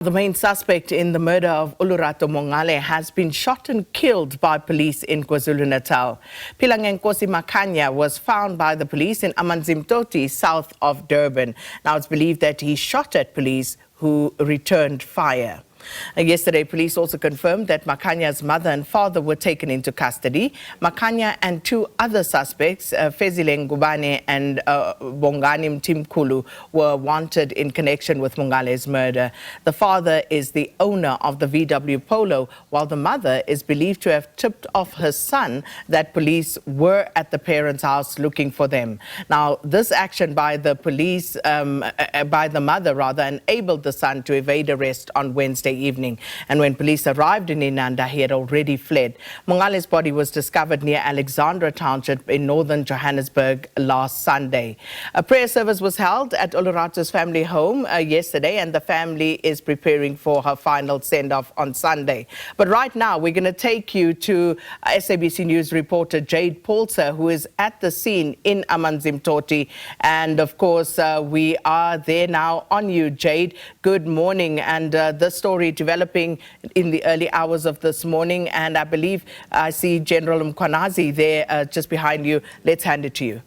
The main suspect in the murder of Olorato Mongale has been shot and killed by police in KwaZulu-Natal. Philangenkosi Makhanya was found by the police in Amanzimtoti, south of Durban. Now it's believed that he shot at police who returned fire. Yesterday, police also confirmed that Makhanya's mother and father were taken into custody. Makhanya and two other suspects, Fezile Ngubane and Amanzimtoti, were wanted in connection with Mongale's murder. The father is the owner of the VW Polo, while the mother is believed to have tipped off her son that police were at the parents' house looking for them. Now, this action by the police, by the mother rather, enabled the son to evade arrest on Wednesday evening, and when police arrived in Inanda, he had already fled. Mongale's body was discovered near Alexandra Township in northern Johannesburg last Sunday. A prayer service was held at Olorato's family home yesterday, and the family is preparing for her final send-off on Sunday. But right now, we're going to take you to SABC News reporter Jayed Paulse, who is at the scene in Amanzimtoti. And of course, we are there now on you, Jayed. Good morning. And the story developing in the early hours of this morning, and I believe I see General Mkhwanazi there just behind you. Let's hand it to you.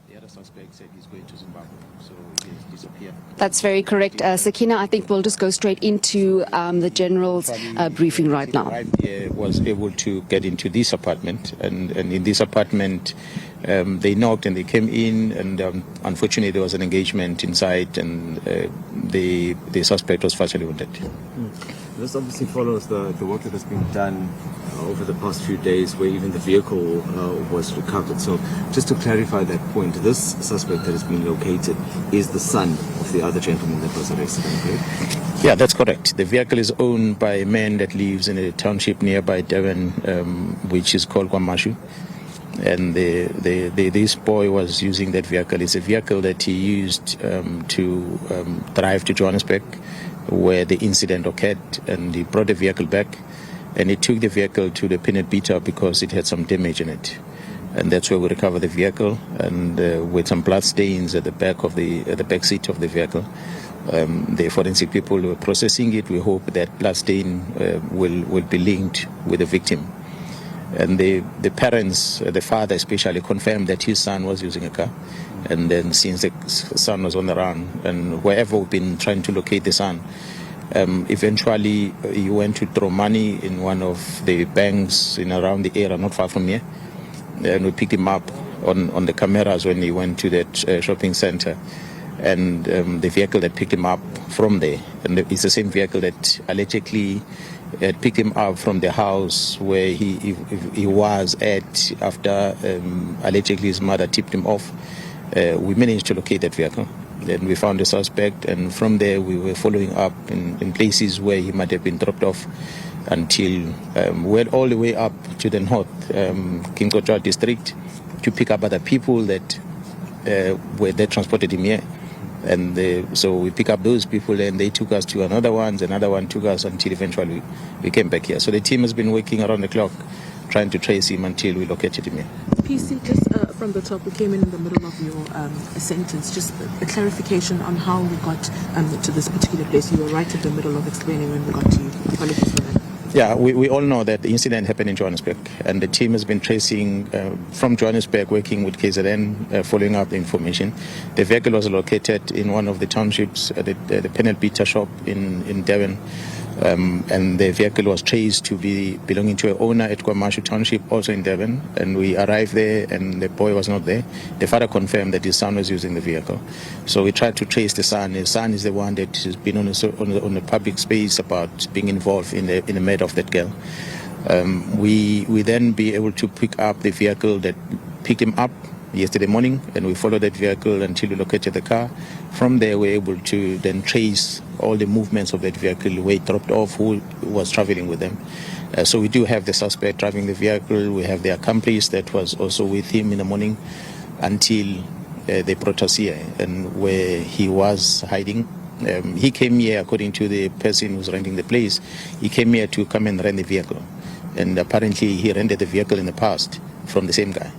The other suspect said he's going to Zimbabwe, so he's disappeared. That's very correct. Sakina, I think we'll just go straight into the General's briefing right now. He was able to get into this apartment, and in this apartment they knocked and they came in, and unfortunately there was an engagement inside, and the suspect was fatally wounded. This obviously follows the work that has been done over the past few days, where even the vehicle was recovered. So just to clarify that point, this suspect that has been located is the son of the other gentleman that was arrested, correct? Yeah, that's correct. The vehicle is owned by a man that lives in a township nearby Durban, which is called KwaMashu. And this boy was using that vehicle. It's a vehicle that he used to drive to Johannesburg, where the incident occurred, and he brought the vehicle back, and he took the vehicle to the peanut beater because it had some damage in it, and that's where we recovered the vehicle, and with some blood stains at the back of the back seat of the vehicle. The forensic people were processing it. We hope that blood stain will be linked with the victim. And the parents, the father especially, confirmed that his son was using a car. And then since the son was on the run, and wherever we've been trying to locate the son, eventually he went to throw money in one of the banks in around the area, not far from here. And we picked him up on the cameras when he went to that shopping center. And the vehicle that picked him up from there, and it's the same vehicle that allegedly picked him up from the house where he was at after allegedly his mother tipped him off. We managed to locate that vehicle. Then we found the suspect, and from there we were following up in places where he might have been dropped off until we went all the way up to the north, Kinkotwa district, to pick up other people that were they transported him here. And so we pick up those people, and they took us to another one took us until eventually we came back here. So the team has been working around the clock trying to trace him until we located him here. PC, just from the top, we came in the middle of your sentence. Just a clarification on how we got to this particular place. You were right at the middle of explaining when we got to you. Apologies for that. Yeah, we all know that the incident happened in Johannesburg, and the team has been tracing from Johannesburg, working with KZN, following up the information. The vehicle was located in one of the townships, the peanut beater shop in Durban, and the vehicle was traced to be belonging to an owner at KwaMashu Township, also in Durban. And we arrived there, and the boy was not there. The father confirmed that his son was using the vehicle. So we tried to trace the son. The son is the one that has been on the public space about being involved in the murder of that girl. We then be able to pick up the vehicle that picked him up yesterday morning, and we followed that vehicle until we located the car. From there, we were able to then trace all the movements of that vehicle, where it dropped off, who was traveling with them. So we do have the suspect driving the vehicle. We have the accomplice that was also with him in the morning until they brought us here, and where he was hiding. He came here, according to the person who's renting the place, he came here to come and rent the vehicle. And apparently he rented the vehicle in the past from the same guy.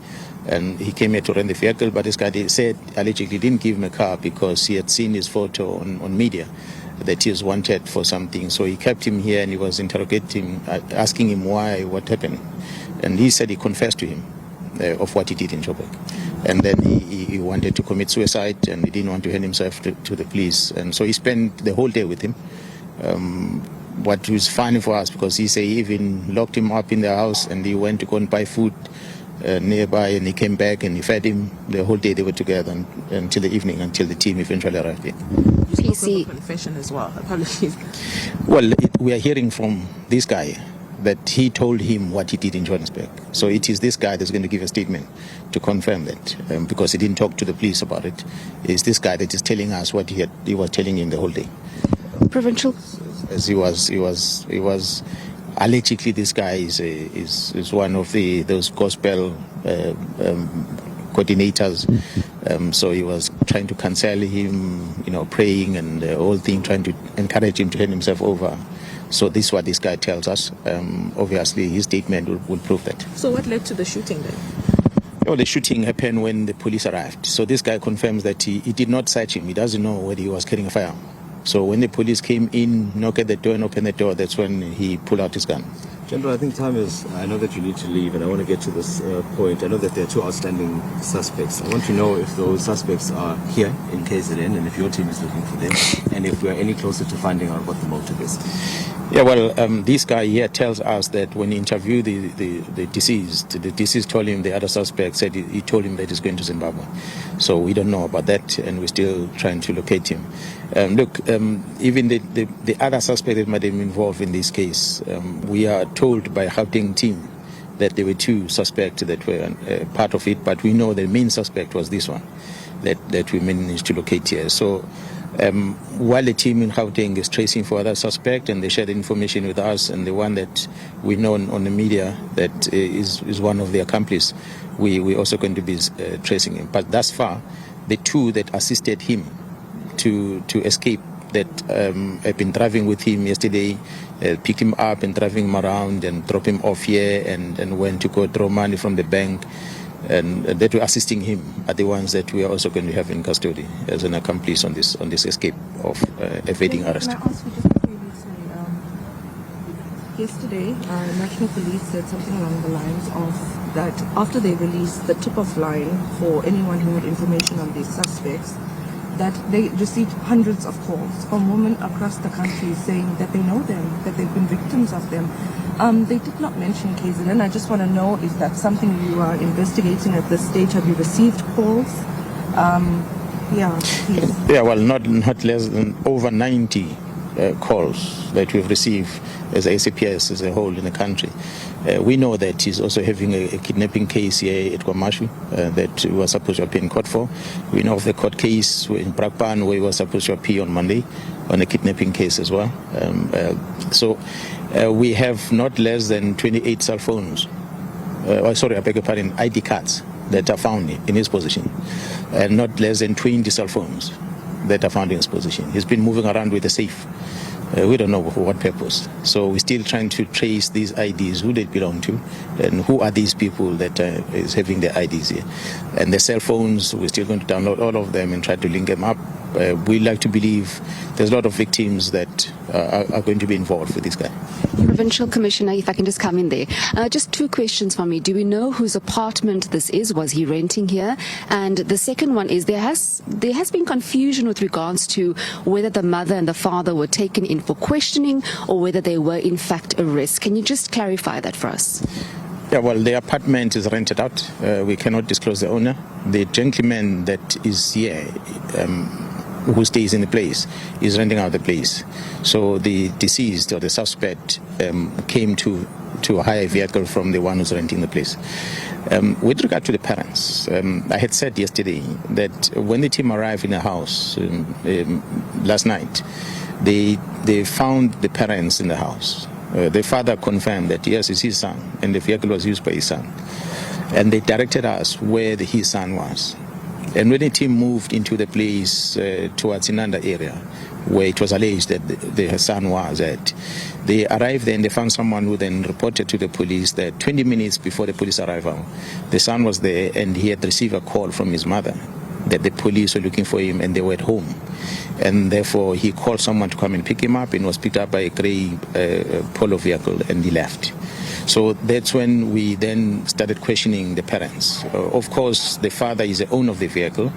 And he came here to rent the vehicle, but this guy said allegedly didn't give him a car because he had seen his photo on media. that he is wanted for something. So he kept him here and he was interrogating, asking him why, what happened. And he said he confessed to him of what he did in Joburg. And then he wanted to commit suicide and he didn't want to hand himself to the police. And so he spent the whole day with him. What was funny for us, because he said he even locked him up in the house and he went to go and buy food nearby, and he came back and he fed him. The whole day they were together until the evening, until the team eventually arrived here. You spoke of a confession as well. Apologies. Well, we are hearing from this guy that he told him what he did in Johannesburg. So it is this guy that's going to give a statement to confirm that, because he didn't talk to the police about it. It's this guy that is telling us what he was telling him the whole day. Provincial. As he was allegedly, this guy is one of those gospel coordinators. So he was trying to cancel him, praying and the whole thing, trying to encourage him to hand himself over. So this is what this guy tells us. Obviously, his statement will prove that. So what led to the shooting then? Oh, the shooting happened when the police arrived. So this guy confirms that he did not search him. He doesn't know whether he was carrying a firearm. So when the police came in, knocked at the door and opened the door, that's when he pulled out his gun. General, I think time is, I know that you need to leave and I want to get to this point. I know that there are two outstanding suspects. I want to know if those suspects are here in KZN and if your team is looking for them and if we are any closer to finding out what the motive is. Yeah, well, this guy here tells us that when he interviewed the deceased told him, the other suspect said he told him that he's going to Zimbabwe. So we don't know about that and we're still trying to locate him. Look, even the other suspect that might have been involved in this case, we are told by Gauteng team that there were two suspects that were part of it, but we know the main suspect was this one that we managed to locate here. So while the team in Gauteng is tracing for other suspects and they shared information with us, and the one that we know on the media that is one of the accomplices, we also going to be tracing him. But thus far, the two that assisted him to escape, that have been driving with him yesterday, picked him up and driving him around and drop him off here and went to go draw money from the bank, and that were assisting him are the ones that we are also going to have in custody as an accomplice on this escape of evading arrest. Can I ask you just before you say, yesterday, National Police said something along the lines of that after they released the tip-off line for anyone who had information on these suspects, that they received hundreds of calls from women across the country saying that they know them, that they've been victims of them. They did not mention KZN. I just want to know, is that something you are investigating at this stage? Have you received calls? Please. Yeah, well, not less than over 90 calls that we've received as ACPS as a whole in the country. We know that he's also having a kidnapping case here at KwaMashu that we were supposed to appear in court for. We know of the court case in Brakpan where we were supposed to appear on Monday on a kidnapping case as well. So we have not less than 28 cell phones, I beg your pardon, ID cards that are found in his possession, and not less than 20 cell phones that are found in his possession. He's been moving around with a safe. We don't know for what purpose. So we're still trying to trace these IDs, who they belong to, and who are these people that is having the IDs here. And the cell phones, we're still going to download all of them and try to link them up. We like to believe there's a lot of victims that are going to be involved with this guy. Provincial Commissioner, if I can just come in there. Just two questions for me. Do we know whose apartment this is? Was he renting here? And the second one is there has been confusion with regards to whether the mother and the father were taken in for questioning or whether they were in fact arrested. Can you just clarify that for us? Yeah, well, the apartment is rented out. We cannot disclose the owner. The gentleman that is here, who stays in the place, is renting out the place. So the deceased or the suspect came to hire a vehicle from the one who's renting the place. With regard to the parents, I had said yesterday that when the team arrived in the house last night, they found the parents in the house. The father confirmed that yes, it's his son, and the vehicle was used by his son. And they directed us where his son was. And when the team moved into the place towards Inanda area, where it was alleged that the son was at, they arrived there and they found someone who then reported to the police that 20 minutes before the police arrival, the son was there and he had received a call from his mother that the police were looking for him and they were at home. And therefore, he called someone to come and pick him up and was picked up by a grey polo vehicle and he left. So that's when we then started questioning the parents. Of course, the father is the owner of the vehicle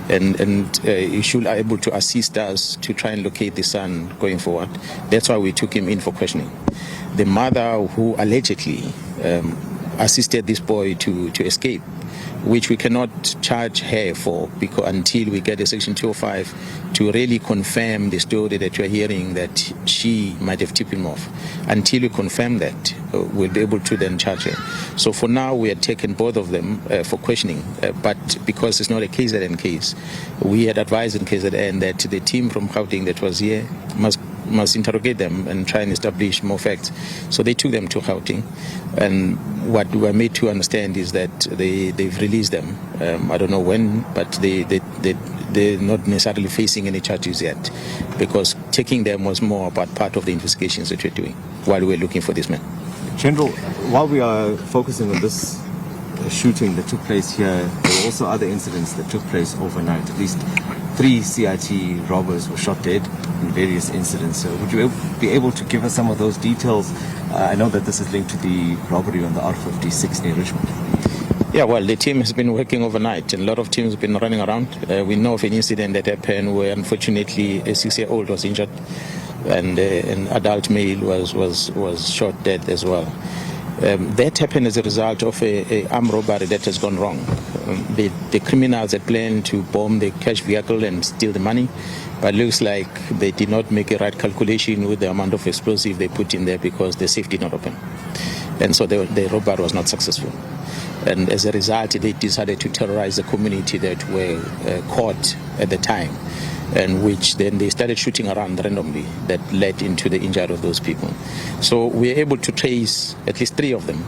and he should be able to assist us to try and locate the son going forward. That's why we took him in for questioning. The mother who allegedly assisted this boy to escape, which we cannot charge her for because until we get a Section 205 to really confirm the story that we're hearing that she might have tipped him off. Until we confirm that, we'll be able to then charge her. So for now, we had taken both of them for questioning, but because it's not a KZN case, we had advised in KZN that the team from Gauteng that was here must interrogate them and try and establish more facts. So they took them to Gauteng, and what we were made to understand is that they've released them. I don't know when, but they're not necessarily facing any charges yet, because taking them was more about part of the investigations that we're doing while we're looking for this man. General, while we are focusing on this shooting that took place here, there were also other incidents that took place overnight. At least 3 CIT robbers were shot dead in various incidents. So would you be able to give us some of those details? I know that this is linked to the robbery on the R56 near Richmond. Yeah, well, the team has been working overnight and a lot of teams have been running around. We know of an incident that happened where unfortunately a 6-year-old was injured and an adult male was shot dead as well. That happened as a result of an armed robbery that has gone wrong. The criminals had planned to bomb the cash vehicle and steal the money, but it looks like they did not make a right calculation with the amount of explosive they put in there because the safe did not open. And so the robbery was not successful. And as a result, they decided to terrorize the community that were caught at the time, and which then they started shooting around randomly that led into the injury of those people. So we were able to trace at least 3 of them.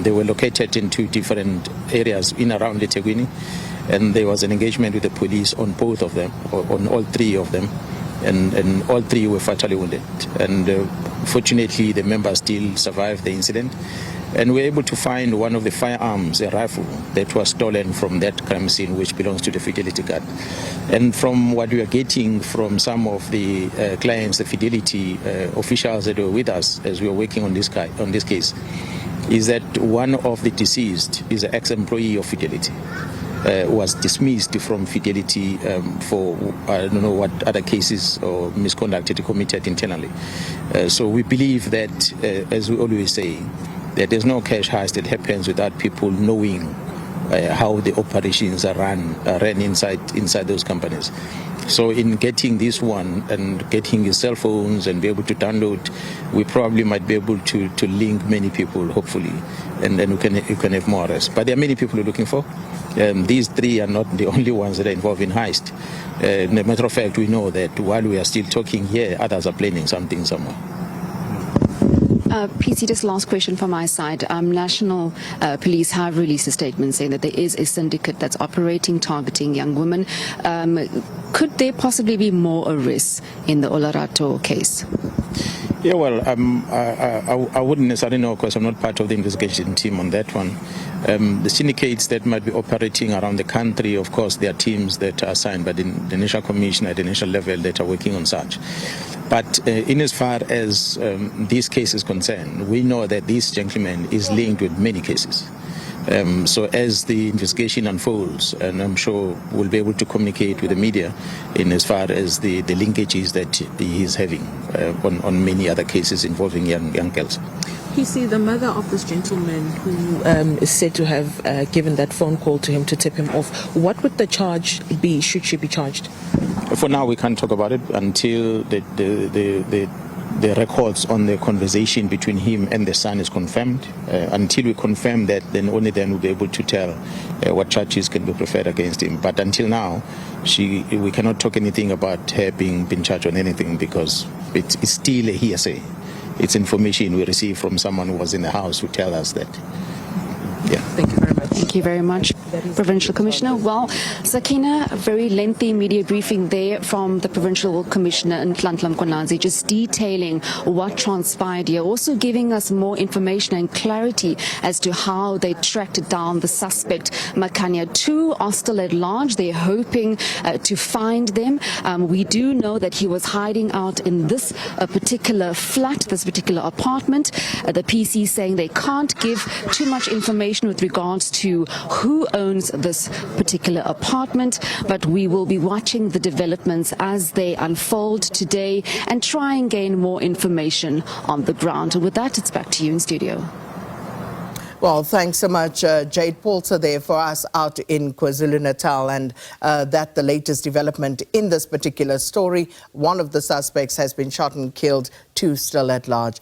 They were located in 2 different areas in around the eThekwini, and there was an engagement with the police on both of them, on all 3 of them, and all 3 were fatally wounded. And fortunately, the members still survived the incident. And we were able to find one of the firearms, a rifle, that was stolen from that crime scene, which belongs to the Fidelity Guard. And from what we are getting from some of the clients, the Fidelity officials that were with us as we were working on this case, is that one of the deceased is an ex-employee of Fidelity. Was dismissed from Fidelity for I don't know what other cases or misconduct that he committed internally. So we believe that, as we always say, that there's no cash heist that happens without people knowing how the operations are run inside those companies. So in getting this one and getting his cell phones and be able to download, we probably might be able to link many people, hopefully, and then you can have more arrests. But there are many people we're looking for. These 3 are not the only ones that are involved in heist. As a matter of fact, we know that while we are still talking here, others are planning something somewhere. PC, just last question from my side. National Police have released a statement saying that there is a syndicate that's operating, targeting young women. Could there possibly be more arrests in the Olorato case? Yeah, well, I wouldn't necessarily know because I'm not part of the investigation team on that one. The syndicates that might be operating around the country, of course, there are teams that are assigned by the National Commissioner at the national level that are working on such. But in as far as this case is concerned, we know that this gentleman is linked with many cases. So as the investigation unfolds, and I'm sure we'll be able to communicate with the media in as far as the linkages that he is having on many other cases involving young girls. PC, the mother of this gentleman who is said to have given that phone call to him to tip him off, what would the charge be? Should she be charged? For now, we can't talk about it until the records on the conversation between him and the son is confirmed. Until we confirm that, then only then we'll be able to tell what charges can be preferred against him. But until now, we cannot talk anything about her being charged on anything because it's still a hearsay. It's information we receive from someone who was in the house who tell us that. Yeah. Thank you very much. Thank you very much. that is... Provincial Commissioner. Well, Sakina, a very lengthy media briefing there from the Provincial Commissioner in Philangenkosi, just detailing what transpired here, also giving us more information and clarity as to how they tracked down the suspect, Makhanya. 2 are still at large. They're hoping to find them. We do know that he was hiding out in this particular flat, this particular apartment. The PC saying they can't give too much information with regards to who owns this particular apartment, but we will be watching the developments as they unfold today and try and gain more information on the ground. And with that, it's back to you in studio. Well, thanks so much, Jayed Paulse there for us out in KwaZulu-Natal, and that the latest development in this particular story. One of the suspects has been shot and killed, 2 still at large.